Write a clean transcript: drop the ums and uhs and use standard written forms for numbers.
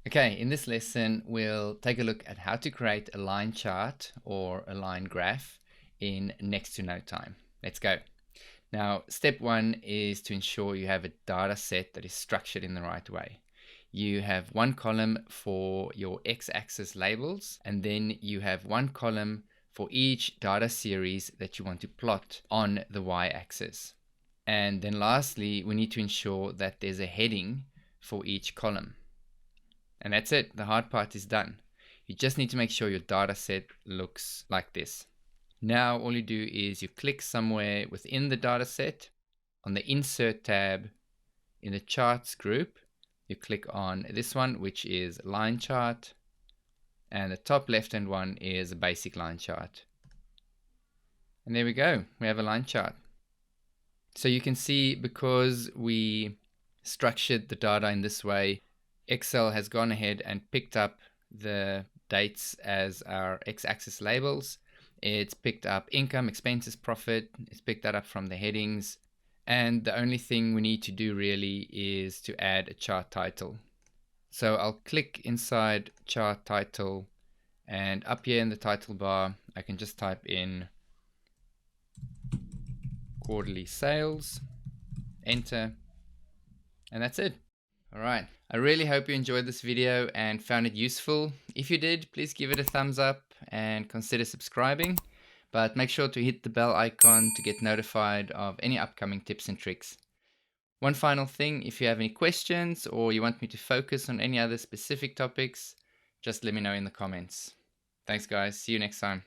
Okay, in this lesson, we'll take a look at how to create a line chart or a line graph in next to no time. Let's go. Now, step one is to ensure you have a data set that is structured in the right way. You have one column for your x-axis labels, and then you have one column for each data series that you want to plot on the y-axis. And then lastly, we need to ensure that there's a heading for each column. And that's it. The hard part is done. You just need to make sure your data set looks like this. Now all you do is you click somewhere within the data set. On the Insert tab in the Charts group, you click on this one, which is Line Chart. And the top left-hand one is a basic line chart. And there we go. We have a line chart. So you can see, because we structured the data in this way, Excel has gone ahead and picked up the dates as our x-axis labels. It's picked up income, expenses, profit. It's picked that up from the headings. And the only thing we need to do really is to add a chart title. So I'll click inside chart title, and up here in the title bar, I can just type in quarterly sales, enter, and that's it. All right. I really hope you enjoyed this video and found it useful. If you did, please give it a thumbs up and consider subscribing. But make sure to hit the bell icon to get notified of any upcoming tips and tricks. One final thing, if you have any questions or you want me to focus on any other specific topics, just let me know in the comments. Thanks guys. See you next time.